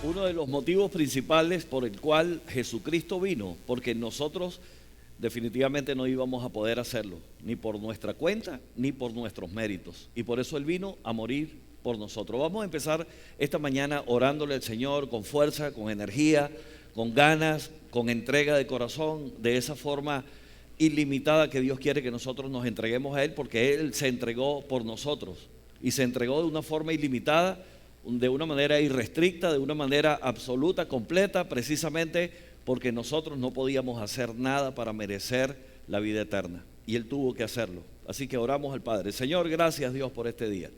Uno de los motivos principales por el cual Jesucristo vino, porque nosotros definitivamente no íbamos a poder hacerlo, ni por nuestra cuenta, ni por nuestros méritos. Y por eso Él vino a morir por nosotros. Vamos a empezar esta mañana orándole al Señor con fuerza, con energía, con ganas, con entrega de corazón, de esa forma ilimitada que Dios quiere que nosotros nos entreguemos a Él, porque Él se entregó por nosotros y se entregó de una forma ilimitada, de una manera irrestricta, de una manera absoluta, completa, precisamente porque nosotros no podíamos hacer nada para merecer la vida eterna y Él tuvo que hacerlo. Así que oramos al Padre. Señor, gracias Dios por este día.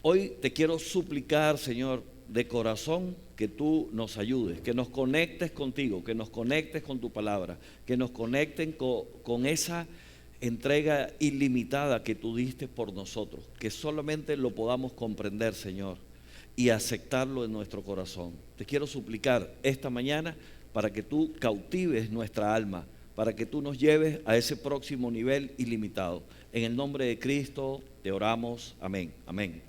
Hoy te quiero suplicar, Señor, de corazón, que tú nos ayudes, que nos conectes contigo, que nos conectes con tu palabra, que nos conecten con esa entrega ilimitada que tú diste por nosotros, que solamente lo podamos comprender, Señor, y aceptarlo en nuestro corazón. Te quiero suplicar esta mañana para que tú cautives nuestra alma, para que tú nos lleves a ese próximo nivel ilimitado. En el nombre de Cristo te oramos. Amén. Amén.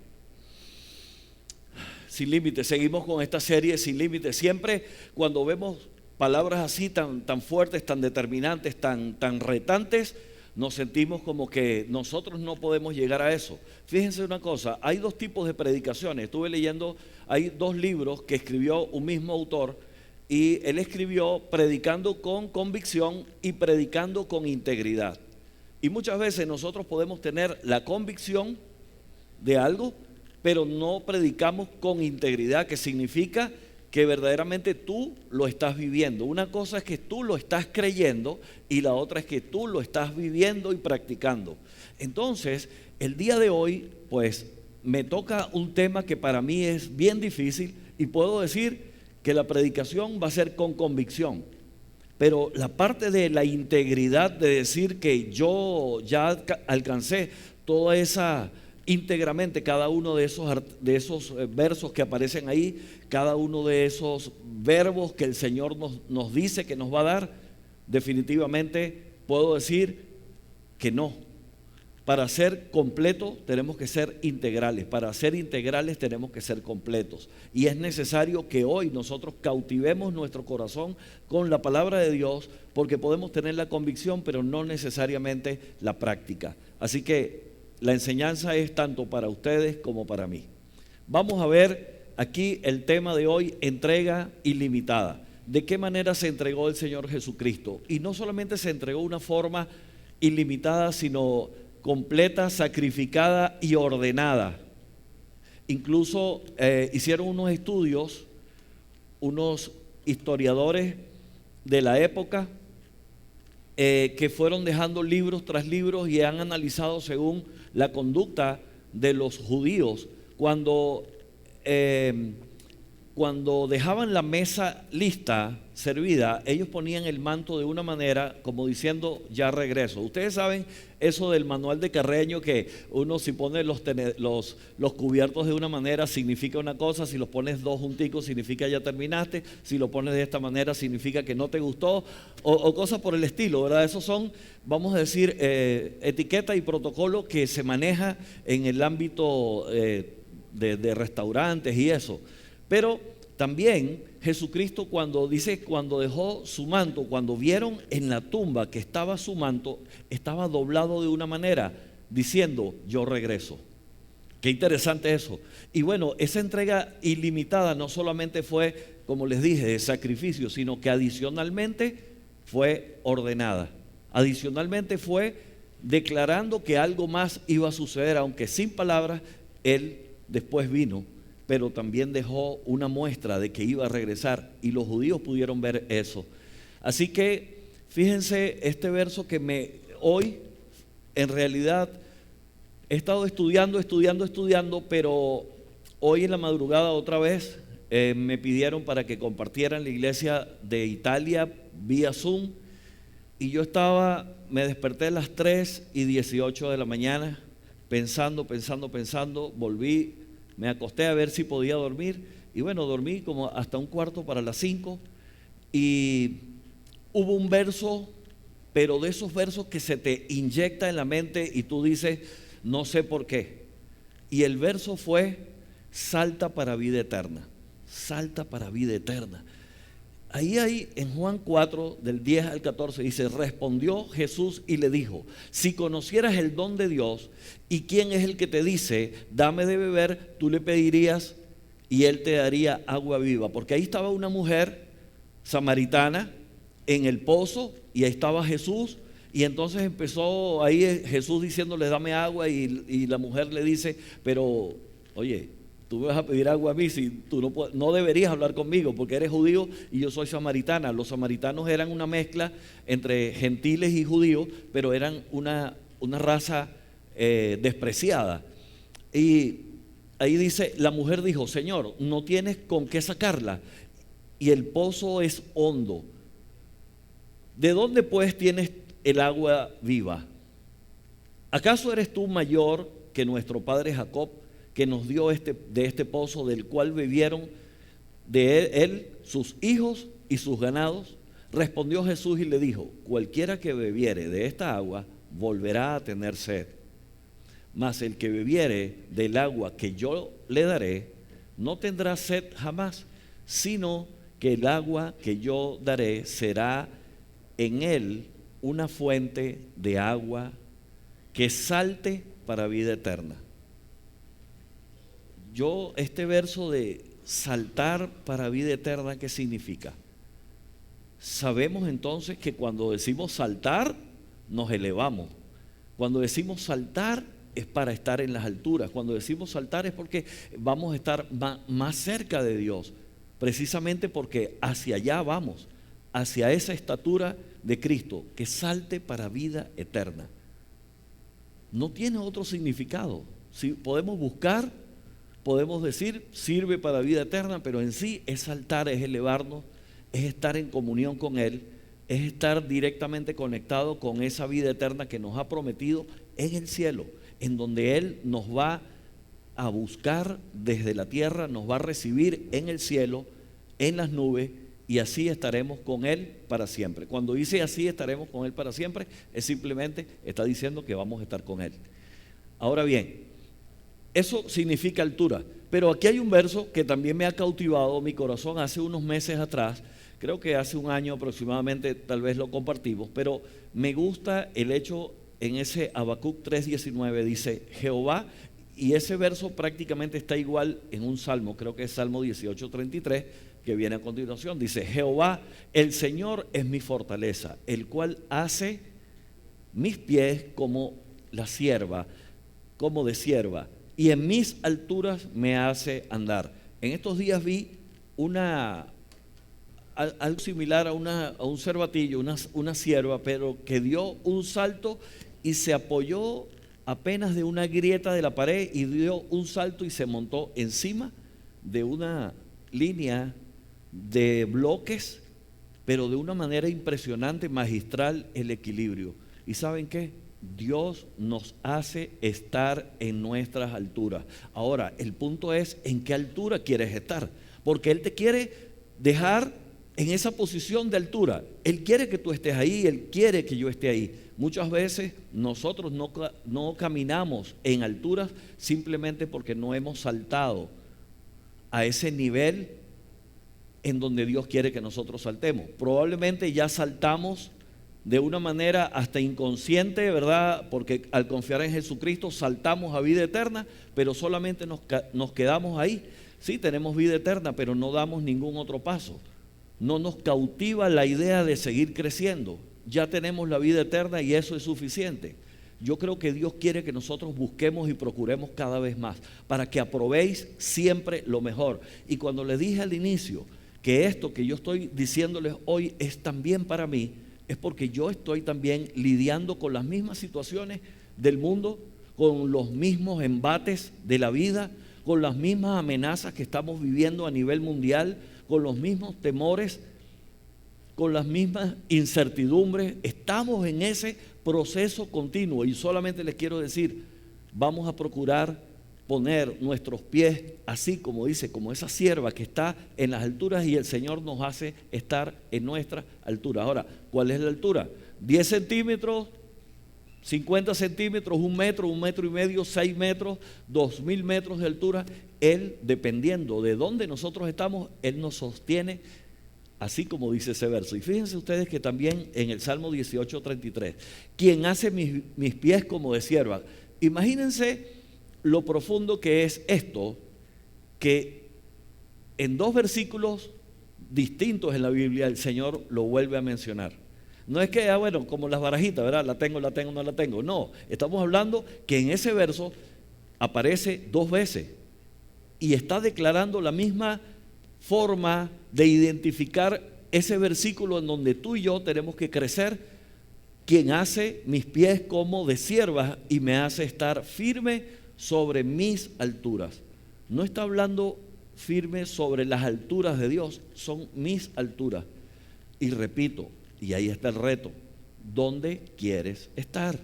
Sin límites, seguimos con esta serie Sin límites. Siempre cuando vemos palabras así tan fuertes, tan determinantes, tan retantes, nos sentimos como que nosotros no podemos llegar a eso. Fíjense una cosa, hay dos tipos de predicaciones. Estuve leyendo, hay dos libros que escribió un mismo autor, y él escribió predicando con convicción y predicando con integridad. Y muchas veces nosotros podemos tener la convicción de algo, pero no predicamos con integridad, que significa que verdaderamente tú lo estás viviendo. Una cosa es que tú lo estás creyendo y la otra es que tú lo estás viviendo y practicando. Entonces, el día de hoy, pues, me toca un tema que para mí es bien difícil, y puedo decir que la predicación va a ser con convicción. Pero la parte de la integridad, de decir que yo ya alcancé toda esa íntegramente cada uno de esos versos que aparecen ahí, cada uno de esos verbos que el Señor nos dice que nos va a dar, definitivamente puedo decir que no. Para ser completos tenemos que ser integrales, para ser integrales tenemos que ser completos, y es necesario que hoy nosotros cautivemos nuestro corazón con la palabra de Dios, porque podemos tener la convicción pero no necesariamente la práctica. Así que la enseñanza es tanto para ustedes como para mí. Vamos a ver aquí el tema de hoy: entrega ilimitada. ¿De qué manera se entregó el Señor Jesucristo? Y no solamente se entregó de una forma ilimitada, sino completa, sacrificada y ordenada. Incluso hicieron unos estudios, unos historiadores de la época, que fueron dejando libros tras libros y han analizado según la conducta de los judíos cuando dejaban la mesa lista, servida. Ellos ponían el manto de una manera como diciendo: ya regreso. Ustedes saben eso del manual de Carreño, que uno, si pone los cubiertos de una manera significa una cosa, si los pones dos junticos significa ya terminaste, si lo pones de esta manera significa que no te gustó, o cosas por el estilo, ¿verdad? Esos son, vamos a decir, etiqueta y protocolo que se maneja en el ámbito de restaurantes y eso. Pero también Jesucristo, cuando dejó su manto, cuando vieron en la tumba que estaba su manto, estaba doblado de una manera, diciendo: yo regreso. Qué interesante eso. Y bueno, esa entrega ilimitada no solamente fue, como les dije, de sacrificio, sino que adicionalmente fue ordenada. Adicionalmente fue declarando que algo más iba a suceder, aunque sin palabras. Él después vino, pero también dejó una muestra de que iba a regresar, y los judíos pudieron ver eso. Así que fíjense este verso que hoy en realidad he estado estudiando, pero hoy en la madrugada otra vez me pidieron para que compartiera en la iglesia de Italia vía Zoom, y yo me desperté a las 3:18 de la mañana pensando, volví. Me acosté a ver si podía dormir, y bueno, dormí como hasta 4:45, y hubo un verso, pero de esos versos que se te inyecta en la mente y tú dices: no sé por qué. Y el verso fue: salta para vida eterna. salta para vida eterna. Ahí hay en Juan 4, del 10 al 14, dice: respondió Jesús y le dijo: si conocieras el don de Dios y quién es el que te dice, dame de beber, tú le pedirías y él te daría agua viva. Porque ahí estaba una mujer samaritana en el pozo y ahí estaba Jesús. Y entonces empezó ahí Jesús diciéndole: dame agua, y la mujer le dice: pero oye, tú me vas a pedir agua a mí, si tú no deberías hablar conmigo porque eres judío y yo soy samaritana. Los samaritanos eran una mezcla entre gentiles y judíos, pero eran una raza despreciada. Y ahí dice, la mujer dijo: Señor, no tienes con qué sacarla y el pozo es hondo. ¿De dónde pues tienes el agua viva? ¿Acaso eres tú mayor que nuestro padre Jacob, que nos dio de este pozo, del cual bebieron de él sus hijos y sus ganados? Respondió Jesús y le dijo: cualquiera que bebiere de esta agua volverá a tener sed, mas el que bebiere del agua que yo le daré no tendrá sed jamás, sino que el agua que yo daré será en él una fuente de agua que salte para vida eterna. Este verso de saltar para vida eterna, ¿qué significa? Sabemos entonces que cuando decimos saltar, nos elevamos. Cuando decimos saltar, es para estar en las alturas. Cuando decimos saltar es porque vamos a estar más cerca de Dios, precisamente porque hacia allá vamos, hacia esa estatura de Cristo, que salte para vida eterna. No tiene otro significado. Si podemos buscar, podemos decir sirve para vida eterna, pero en sí es saltar, es elevarnos, es estar en comunión con Él, es estar directamente conectado con esa vida eterna que nos ha prometido en el cielo, en donde Él nos va a buscar desde la tierra, nos va a recibir en el cielo, en las nubes, y así estaremos con Él para siempre. Cuando dice así estaremos con Él para siempre, es simplemente está diciendo que vamos a estar con Él. Ahora bien, eso significa altura, pero aquí hay un verso que también me ha cautivado mi corazón hace unos meses atrás. Creo que hace un año aproximadamente, tal vez lo compartimos, pero me gusta el hecho en ese Habacuc 3:19, dice Jehová, y ese verso prácticamente está igual en un salmo, creo que es Salmo 18:33, que viene a continuación. Dice: Jehová, el Señor es mi fortaleza, el cual hace mis pies como la sierva, como de sierva, y en mis alturas me hace andar. En estos días vi algo similar a un cervatillo, una sierva, pero que dio un salto y se apoyó apenas de una grieta de la pared y dio un salto y se montó encima de una línea de bloques, pero de una manera impresionante, magistral, el equilibrio. ¿Y saben qué? Dios nos hace estar en nuestras alturas. Ahora, el punto es en qué altura quieres estar, porque Él te quiere dejar en esa posición de altura. Él quiere que tú estés ahí, Él quiere que yo esté ahí. Muchas veces nosotros no caminamos en alturas simplemente porque no hemos saltado a ese nivel en donde Dios quiere que nosotros saltemos. Probablemente ya saltamos de una manera hasta inconsciente, ¿verdad? Porque al confiar en Jesucristo saltamos a vida eterna, pero solamente nos quedamos ahí. Sí, tenemos vida eterna, pero no damos ningún otro paso. No nos cautiva la idea de seguir creciendo. Ya tenemos la vida eterna y eso es suficiente. Yo creo que Dios quiere que nosotros busquemos y procuremos cada vez más, para que aprobéis siempre lo mejor. Y cuando les dije al inicio que esto que yo estoy diciéndoles hoy es también para mí, es porque yo estoy también lidiando con las mismas situaciones del mundo, con los mismos embates de la vida, con las mismas amenazas que estamos viviendo a nivel mundial, con los mismos temores, con las mismas incertidumbres. Estamos en ese proceso continuo y solamente les quiero decir, vamos a procurar poner nuestros pies así como dice, como esa sierva que está en las alturas, y el Señor nos hace estar en nuestra altura. Ahora, ¿cuál es la altura? 10 centímetros, 50 centímetros, 1 metro y medio, 6 metros, 2000 metros de altura. Él, dependiendo de dónde nosotros estamos, Él nos sostiene, así como dice ese verso. Y fíjense ustedes que también en el Salmo 18:33, quien hace mis pies como de sierva. Imagínense lo profundo que es esto, que en 2 versículos distintos en la Biblia el Señor lo vuelve a mencionar. No es que, bueno, como las barajitas, ¿verdad? La tengo, no la tengo. No, estamos hablando que en ese verso aparece 2 veces y está declarando la misma forma de identificar ese versículo en donde tú y yo tenemos que crecer. Quien hace mis pies como de sierva y me hace estar firme sobre mis alturas. No está hablando firme sobre las alturas de Dios, son mis alturas. Y repito, y ahí está el reto, ¿dónde quieres estar?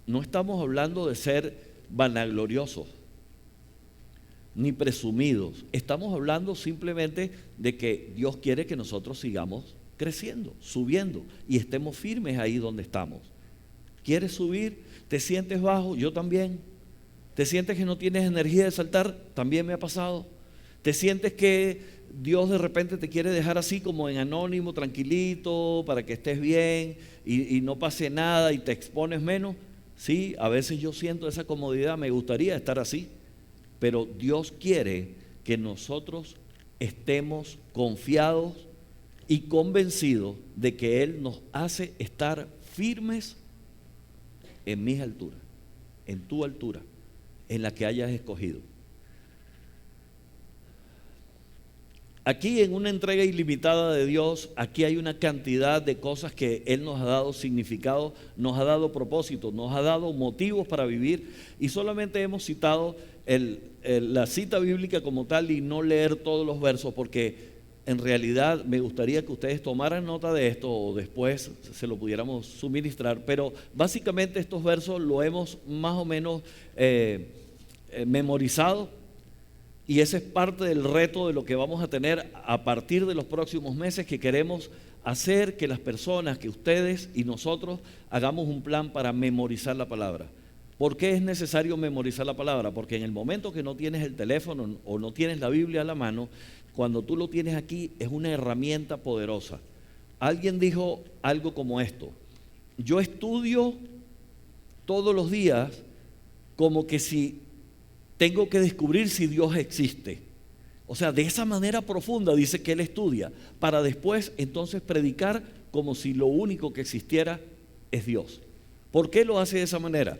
No estamos hablando de ser vanagloriosos ni presumidos, estamos hablando simplemente de que Dios quiere que nosotros sigamos creciendo, subiendo y estemos firmes ahí donde estamos. ¿Quieres subir? ¿Te sientes bajo? Yo también. ¿Te sientes que no tienes energía de saltar? También me ha pasado. ¿Te sientes que Dios de repente te quiere dejar así como en anónimo, tranquilito, para que estés bien y no pase nada y te expones menos? Sí, a veces yo siento esa comodidad, me gustaría estar así, pero Dios quiere que nosotros estemos confiados y convencidos de que Él nos hace estar firmes en mis alturas, en tu altura, en la que hayas escogido. Aquí en una entrega ilimitada de Dios, aquí hay una cantidad de cosas que Él nos ha dado significado, nos ha dado propósito, nos ha dado motivos para vivir, y solamente hemos citado la cita bíblica como tal y no leer todos los versos, porque en realidad me gustaría que ustedes tomaran nota de esto o después se lo pudiéramos suministrar, pero básicamente estos versos lo hemos más o menos memorizado. Y ese es parte del reto de lo que vamos a tener a partir de los próximos meses, que queremos hacer que las personas, que ustedes y nosotros hagamos un plan para memorizar la palabra. ¿Por qué es necesario memorizar la palabra? Porque en el momento que no tienes el teléfono o no tienes la Biblia a la mano, cuando tú lo tienes aquí es una herramienta poderosa. Alguien dijo algo como esto: yo estudio todos los días como que si tengo que descubrir si Dios existe. O sea, de esa manera profunda dice que él estudia, para después entonces predicar como si lo único que existiera es Dios. ¿Por qué lo hace de esa manera?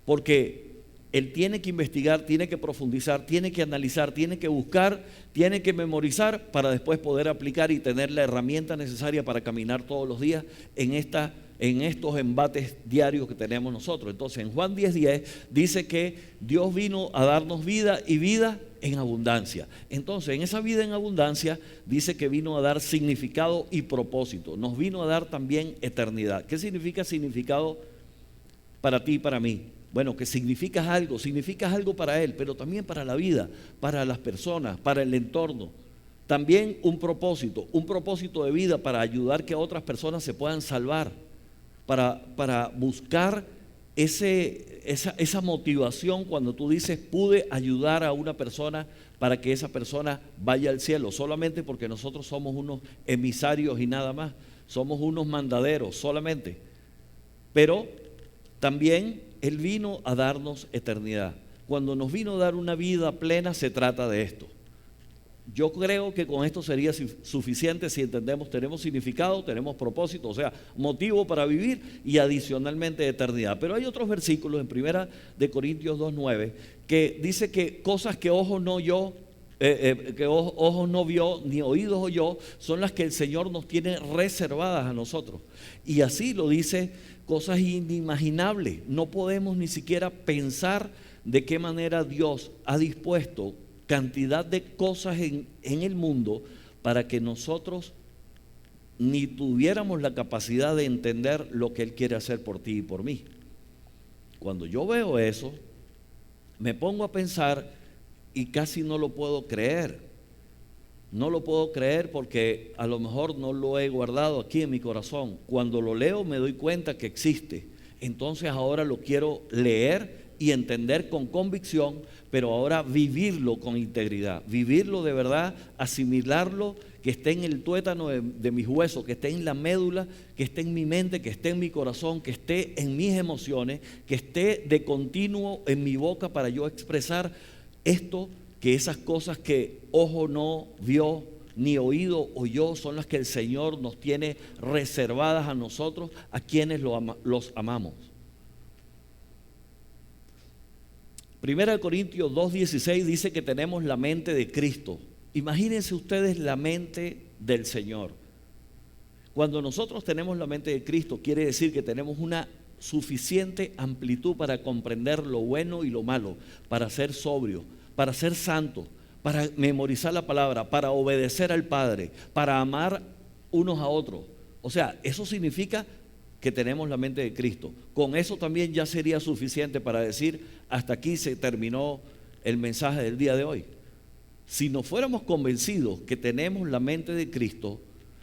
Porque él tiene que investigar, tiene que profundizar, tiene que analizar, tiene que buscar, tiene que memorizar para después poder aplicar y tener la herramienta necesaria para caminar todos los días en estos embates diarios que tenemos nosotros. Entonces en Juan 10:10 dice que Dios vino a darnos vida y vida en abundancia. Entonces en esa vida en abundancia dice que vino a dar significado y propósito. Nos vino a dar también eternidad. ¿Qué significa significado para ti y para mí? Bueno, que significas algo para Él, pero también para la vida, para las personas, para el entorno. También un propósito de vida para ayudar que otras personas se puedan salvar, para buscar esa motivación cuando tú dices pude ayudar a una persona para que esa persona vaya al cielo, solamente porque nosotros somos unos emisarios y nada más, somos unos mandaderos solamente. Pero también Él vino a darnos eternidad. Cuando nos vino a dar una vida plena, se trata de esto. Yo creo que con esto sería suficiente si entendemos, tenemos significado, tenemos propósito, o sea, motivo para vivir y adicionalmente eternidad. Pero hay otros versículos en 1 Corintios 2:9 que dice que cosas que ojos no vio ni oídos oyó son las que el Señor nos tiene reservadas a nosotros. Y así lo dice, cosas inimaginables. No podemos ni siquiera pensar de qué manera Dios ha dispuesto cantidad de cosas en el mundo para que nosotros ni tuviéramos la capacidad de entender lo que Él quiere hacer por ti y por mí. Cuando yo veo eso, me pongo a pensar y casi no lo puedo creer. No lo puedo creer porque a lo mejor no lo he guardado aquí en mi corazón. Cuando lo leo me doy cuenta que existe. entonces ahora lo quiero leer y entender con convicción, pero ahora vivirlo con integridad, vivirlo de verdad, asimilarlo, que esté en el tuétano de mis huesos, que esté en la médula, que esté en mi mente, que esté en mi corazón, que esté en mis emociones, que esté de continuo en mi boca para yo expresar esto, que esas cosas que ojo no vio, ni oído oyó, son las que el Señor nos tiene reservadas a nosotros, a quienes los amamos. Primera de Corintios 2:16 dice que tenemos la mente de Cristo. Imagínense ustedes la mente del Señor. Cuando nosotros tenemos la mente de Cristo, quiere decir que tenemos una suficiente amplitud para comprender lo bueno y lo malo, para ser sobrio, para ser santo, para memorizar la palabra, para obedecer al Padre, para amar unos a otros. O sea, eso significa que tenemos la mente de Cristo. Con eso también ya sería suficiente para decir, hasta aquí se terminó el mensaje del día de hoy. Si no fuéramos convencidos que tenemos la mente de Cristo,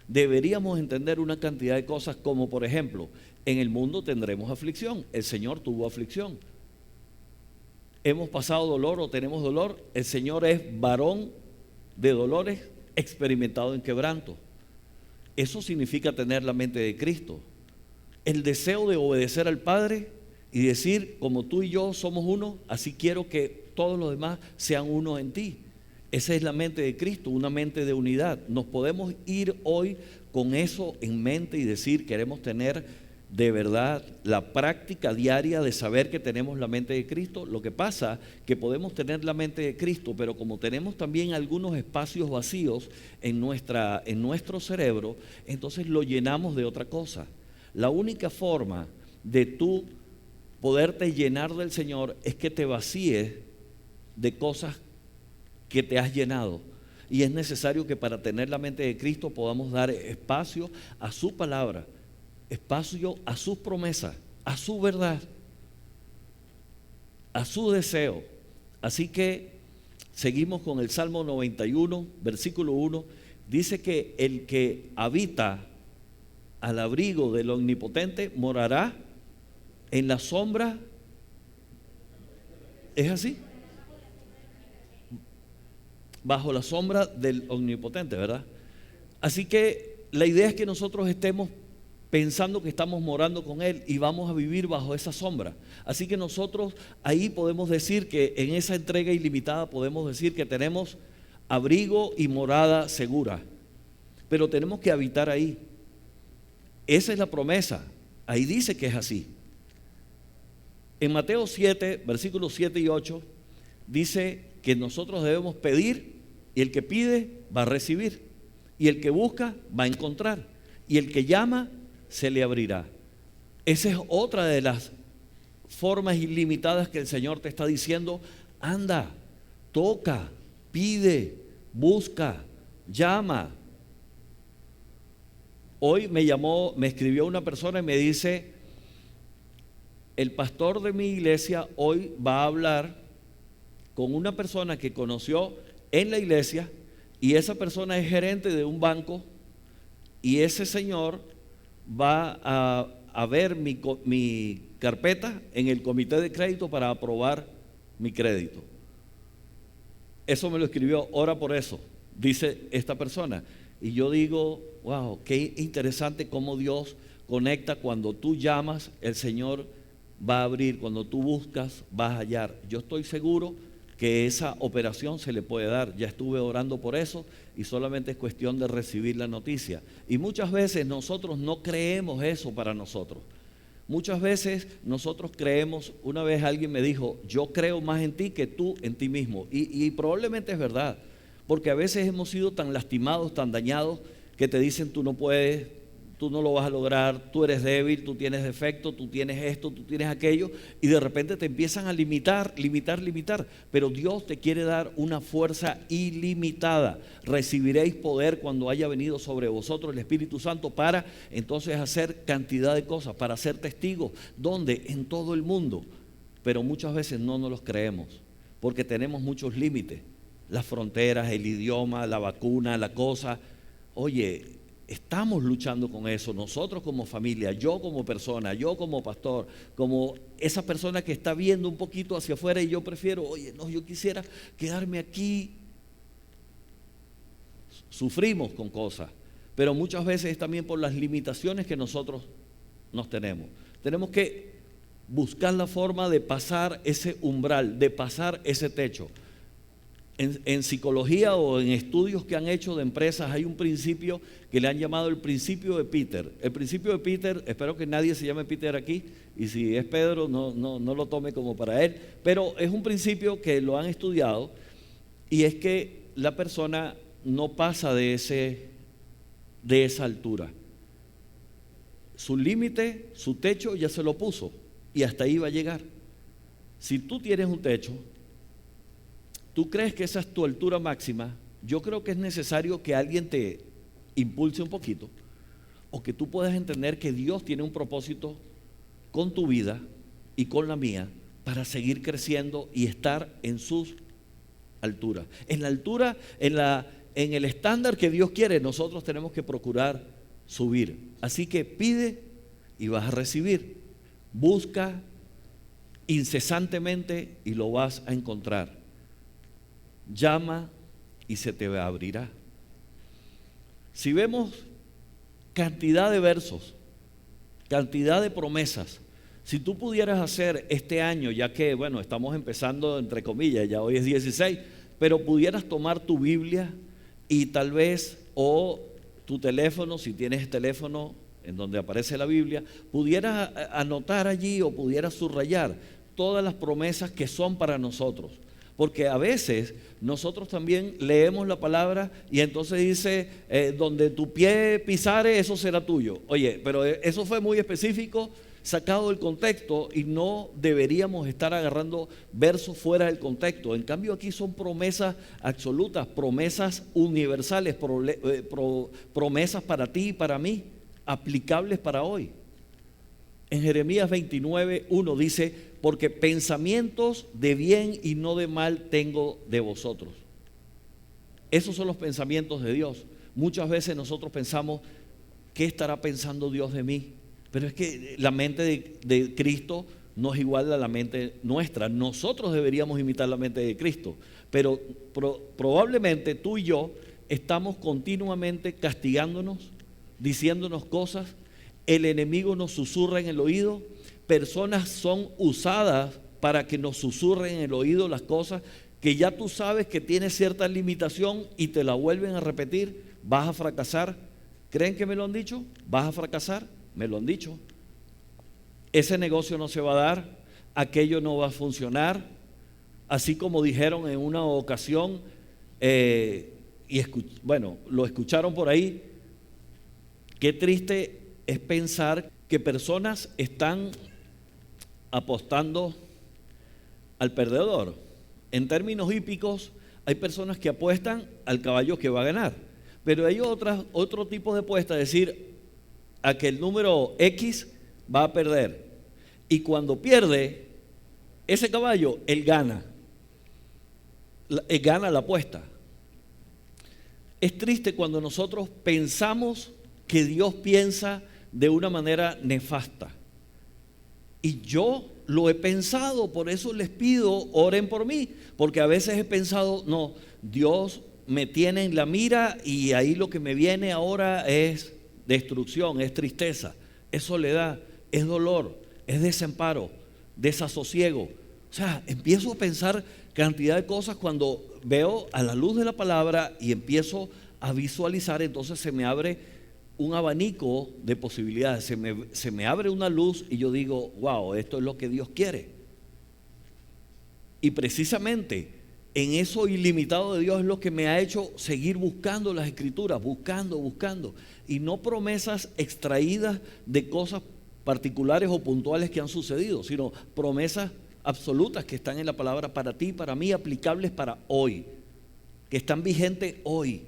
deberíamos entender una cantidad de cosas como, por ejemplo, en el mundo tendremos aflicción. El Señor tuvo aflicción. Hemos pasado dolor o tenemos dolor. El Señor es varón de dolores, experimentado en quebranto. Eso significa tener la mente de Cristo. El deseo de obedecer al Padre y decir, como tú y yo somos uno, así quiero que todos los demás sean uno en ti. Esa es la mente de Cristo, una mente de unidad. Nos podemos ir hoy con eso en mente y decir, queremos tener de verdad la práctica diaria de saber que tenemos la mente de Cristo. Lo que pasa que podemos tener la mente de Cristo, pero como tenemos también algunos espacios vacíos en nuestro cerebro, entonces lo llenamos de otra cosa. La única forma de tú poderte llenar del Señor es que te vacíes de cosas que te has llenado. Y es necesario que para tener la mente de Cristo podamos dar espacio a su palabra, espacio a sus promesas, a su verdad, a su deseo. Así que seguimos con el Salmo 91, versículo 1. Dice que el que habita al abrigo del Omnipotente morará en la sombra. ¿Es así? Bajo la sombra del Omnipotente, ¿verdad? Así que la idea es que nosotros estemos pensando que estamos morando con Él y vamos a vivir bajo esa sombra. Así que nosotros ahí podemos decir que en esa entrega ilimitada podemos decir que tenemos abrigo y morada segura, pero tenemos que habitar ahí. Esa es la promesa. Ahí dice que es así. En Mateo 7, versículos 7 y 8, dice que nosotros debemos pedir y el que pide va a recibir y el que busca va a encontrar y el que llama se le abrirá. Esa es otra de las formas ilimitadas que el Señor te está diciendo: anda, toca, pide, busca, llama. Hoy me escribió una persona y me dice: el pastor de mi iglesia hoy va a hablar con una persona que conoció en la iglesia y esa persona es gerente de un banco y ese señor va a ver mi carpeta en el comité de crédito para aprobar mi crédito. Eso me lo escribió, ora por eso, dice esta persona. Y yo digo, wow, qué interesante cómo Dios conecta. Cuando tú llamas, el Señor va a abrir. Cuando tú buscas, vas a hallar. Yo estoy seguro que esa operación se le puede dar. Ya estuve orando por eso y solamente es cuestión de recibir la noticia. Y muchas veces nosotros no creemos eso para nosotros. Muchas veces nosotros creemos, una vez alguien me dijo, yo creo más en ti que tú en ti mismo. Y probablemente es verdad, porque a veces hemos sido tan lastimados, tan dañados, que te dicen tú no puedes, tú no lo vas a lograr, tú eres débil, tú tienes defecto, tú tienes esto, tú tienes aquello, y de repente te empiezan a limitar, pero Dios te quiere dar una fuerza ilimitada. Recibiréis poder cuando haya venido sobre vosotros el Espíritu Santo para entonces hacer cantidad de cosas, para ser testigos. ¿Dónde? En todo el mundo. Pero muchas veces no nos los creemos, porque tenemos muchos límites, las fronteras, el idioma, la vacuna, la cosa. Oye, estamos luchando con eso, nosotros como familia, yo como persona, yo como pastor, como esa persona que está viendo un poquito hacia afuera y yo prefiero, oye, no, yo quisiera quedarme aquí. Sufrimos con cosas, pero muchas veces es también por las limitaciones que nosotros nos tenemos. Tenemos que buscar la forma de pasar ese umbral, de pasar ese techo. En psicología o en estudios que han hecho de empresas hay un principio que le han llamado el principio de Peter. El principio de Peter, espero que nadie se llame Peter aquí, y si es Pedro no lo tome como para él, pero es un principio que lo han estudiado, y es que la persona no pasa de esa altura. Su límite, su techo ya se lo puso y hasta ahí va a llegar. Si tú tienes un techo, tú crees que esa es tu altura máxima, yo creo que es necesario que alguien te impulse un poquito, o que tú puedas entender que Dios tiene un propósito con tu vida y con la mía para seguir creciendo y estar en sus alturas. En la altura, en el estándar que Dios quiere, nosotros tenemos que procurar subir. Así que pide y vas a recibir. Busca incesantemente y lo vas a encontrar. Llama y se te abrirá. Si vemos cantidad de versos, cantidad de promesas, si tú pudieras hacer este año, ya que bueno, estamos empezando entre comillas, ya hoy es 16, pero pudieras tomar tu Biblia y tal vez, o tu teléfono, si tienes teléfono en donde aparece la Biblia, pudieras anotar allí o pudieras subrayar todas las promesas que son para nosotros. Porque a veces nosotros también leemos la palabra y entonces dice, donde tu pie pisare, eso será tuyo. Oye, pero eso fue muy específico, sacado del contexto, y no deberíamos estar agarrando versos fuera del contexto. En cambio aquí son promesas absolutas, promesas universales, promesas para ti y para mí, aplicables para hoy. En Jeremías 29:1 dice, porque pensamientos de bien y no de mal tengo de vosotros. Esos son los pensamientos de Dios. Muchas veces nosotros pensamos, ¿qué estará pensando Dios de mí? Pero es que la mente de Cristo no es igual a la mente nuestra. Nosotros deberíamos imitar la mente de Cristo, pero probablemente tú y yo estamos continuamente castigándonos, diciéndonos cosas. El enemigo nos susurra en el oído. Personas son usadas para que nos susurren en el oído las cosas que ya tú sabes que tiene cierta limitación y te la vuelven a repetir. Vas a fracasar. ¿Creen que me lo han dicho? ¿Vas a fracasar? Me lo han dicho. Ese negocio no se va a dar, aquello no va a funcionar. Así como dijeron en una ocasión, lo escucharon por ahí. Qué triste es pensar que personas están apostando al perdedor. En términos hípicos, hay personas que apuestan al caballo que va a ganar, pero hay otro tipo de apuesta, es decir, a que el número X va a perder, y cuando pierde ese caballo, él gana la apuesta. Es triste cuando nosotros pensamos que Dios piensa de una manera nefasta. Y yo lo he pensado, por eso les pido, oren por mí, porque a veces he pensado, no, Dios me tiene en la mira y ahí lo que me viene ahora es destrucción, es tristeza, es soledad, es dolor, es desamparo, desasosiego. O sea, empiezo a pensar cantidad de cosas cuando veo a la luz de la palabra y empiezo a visualizar, entonces se me abre un abanico de posibilidades, se me abre una luz y yo digo, wow, esto es lo que Dios quiere. Y precisamente en eso ilimitado de Dios es lo que me ha hecho seguir buscando las Escrituras, buscando, y no promesas extraídas de cosas particulares o puntuales que han sucedido, sino promesas absolutas que están en la palabra para ti, para mí, aplicables para hoy, que están vigentes hoy,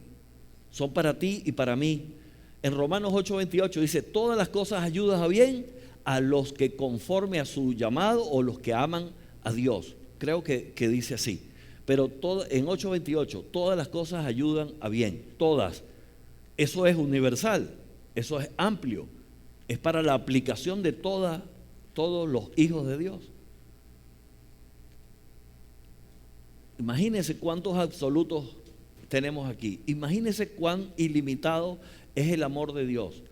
son para ti y para mí. En Romanos 8:28 dice, todas las cosas ayudan a bien a los que conforme a su llamado o los que aman a Dios. Creo que dice así. Pero en 8:28, todas las cosas ayudan a bien, todas. Eso es universal, eso es amplio, es para la aplicación de todos los hijos de Dios. Imagínense cuántos absolutos tenemos aquí. Imagínense cuán ilimitado es el amor de Dios,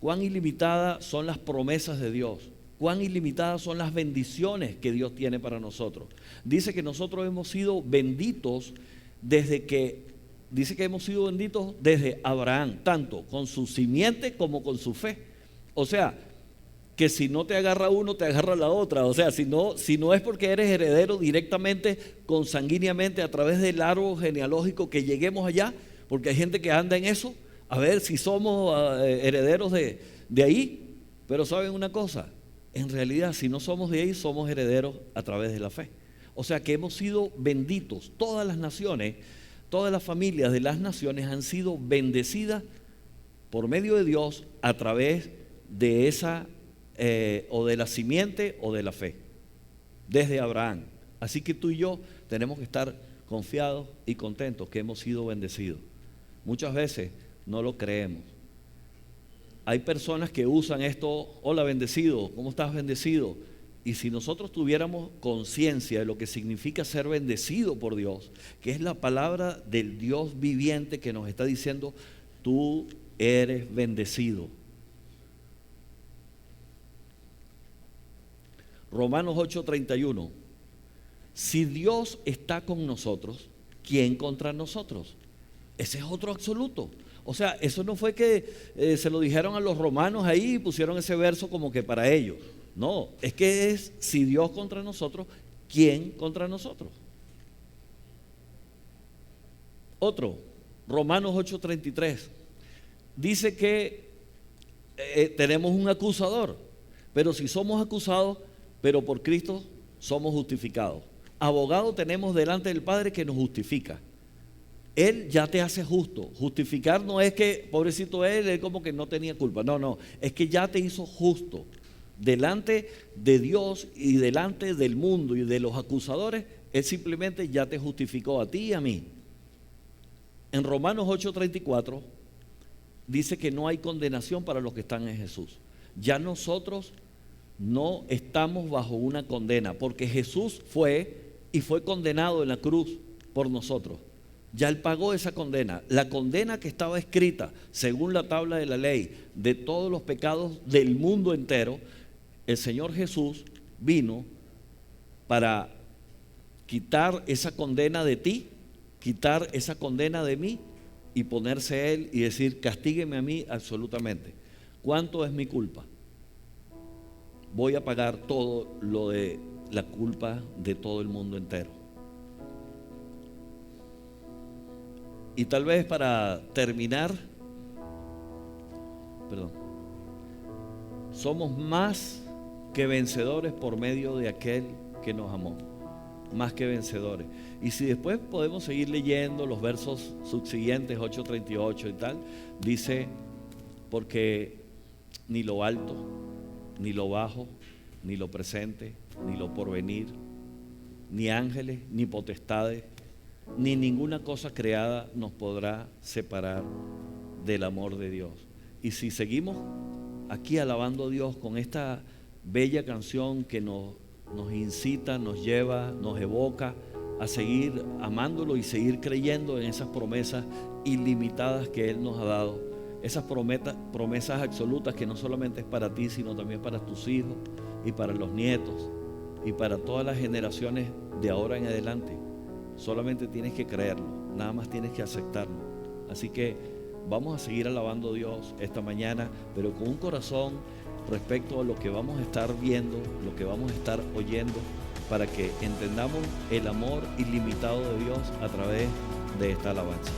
cuán ilimitadas son las promesas de Dios, cuán ilimitadas son las bendiciones que Dios tiene para nosotros. Dice que nosotros hemos sido benditos dice que hemos sido benditos desde Abraham, tanto con su simiente como con su fe. O sea, que si no te agarra uno, te agarra la otra. O sea, si no es porque eres heredero directamente, consanguíneamente, a través del árbol genealógico, que lleguemos allá, porque hay gente que anda en eso, a ver si somos herederos de ahí. Pero ¿saben una cosa? En realidad, si no somos de ahí, somos herederos a través de la fe. O sea que hemos sido benditos. Todas las naciones, todas las familias de las naciones han sido bendecidas por medio de Dios a través de esa o de la simiente o de la fe, desde Abraham. Así que tú y yo tenemos que estar confiados y contentos que hemos sido bendecidos. Muchas veces no lo creemos. Hay personas que usan esto: hola bendecido, ¿cómo estás bendecido? Y si nosotros tuviéramos conciencia de lo que significa ser bendecido por Dios, que es la palabra del Dios viviente que nos está diciendo: tú eres bendecido. Romanos 8:31. Si Dios está con nosotros, ¿quién contra nosotros? Ese es otro absoluto. O sea, eso no fue que se lo dijeron a los romanos ahí y pusieron ese verso como que para ellos. No, es que es: si Dios contra nosotros, ¿quién contra nosotros? Otro, Romanos 8:33. Dice que tenemos un acusador, pero si somos acusados, pero por Cristo somos justificados. Abogado tenemos delante del Padre que nos justifica. Él ya te hace justo. Justificar no es que, pobrecito él como que no tenía culpa. No, es que ya te hizo justo. Delante de Dios y delante del mundo y de los acusadores, Él simplemente ya te justificó a ti y a mí. En Romanos 8:34 dice que no hay condenación para los que están en Jesús. Ya nosotros no estamos bajo una condena, porque Jesús fue condenado en la cruz por nosotros. Ya Él pagó esa condena, la condena que estaba escrita según la tabla de la ley de todos los pecados del mundo entero. El Señor Jesús vino para quitar esa condena de ti, quitar esa condena de mí, y ponerse Él y decir: castígueme a mí absolutamente. ¿Cuánto es mi culpa? Voy a pagar todo lo de la culpa de todo el mundo entero. Y tal vez para terminar, somos más que vencedores por medio de aquel que nos amó. Más que vencedores. Y si después podemos seguir leyendo los versos subsiguientes, 8:38 y tal, dice: porque ni lo alto, ni lo bajo, ni lo presente, ni lo porvenir, ni ángeles, ni potestades, ni ninguna cosa creada nos podrá separar del amor de Dios. Y si seguimos aquí alabando a Dios con esta bella canción que nos incita, nos lleva, nos evoca a seguir amándolo y seguir creyendo en esas promesas ilimitadas que Él nos ha dado, esas promesas absolutas que no solamente es para ti, sino también para tus hijos y para los nietos y para todas las generaciones de ahora en adelante. Solamente tienes que creerlo, nada más tienes que aceptarlo. Así que vamos a seguir alabando a Dios esta mañana, pero con un corazón respecto a lo que vamos a estar viendo, lo que vamos a estar oyendo, para que entendamos el amor ilimitado de Dios a través de esta alabanza.